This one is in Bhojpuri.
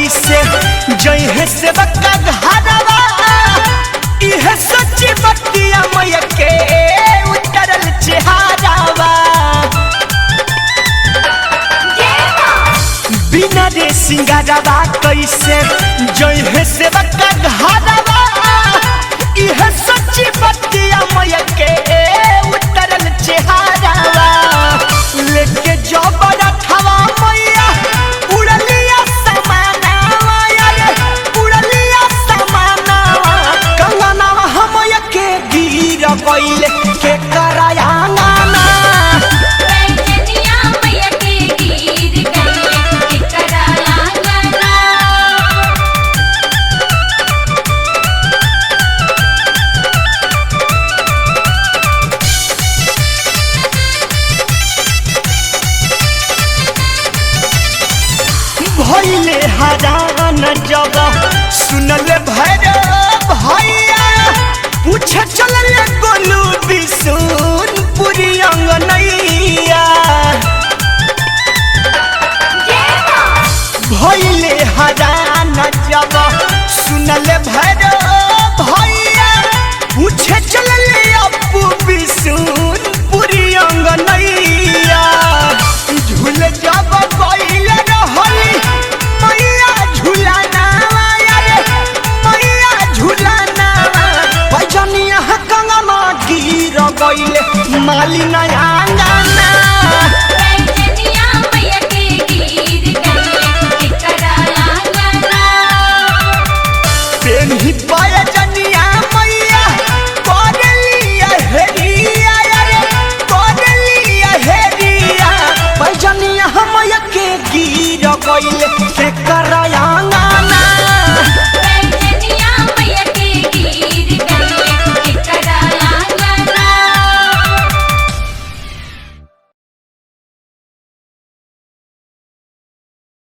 कैसे जय है सेवक का घरवा इहे सच्ची बतिया मैया के उतरल चेहरावा बिना रे सिंगारवा कैसे जय है सेवक का घरवा इहे सच्ची बतिया मैया के उतरल चेहरावा लेके जबर ठवा मैया उड़लिया समानावा यारे उड़लिया समानावा कंगनावा हमया के गिर गइले के करायांगना पैजनिया मैया के गिर गइले के करायांगना भइले हरान जब सुनले भैरव भैया पूछे चलले गोलू बिसुनपुरी अंगनैया भइले हरान जब सुनले भैरव भैया पूछे चलले अपू बिसुनपुरी अंगनैया झूल जब गइले रहली मैया झूलानावा यारे मैया झूलानावा पैजनिया कंगना गिर गइले मालिना आंगना पैजनिया मैया के गिर गइले के करायांगना पेन्ही पैजनिया मैया करलिया हेरिया यारे करलिया हेरिया पैजनिया मैया के गिर गइले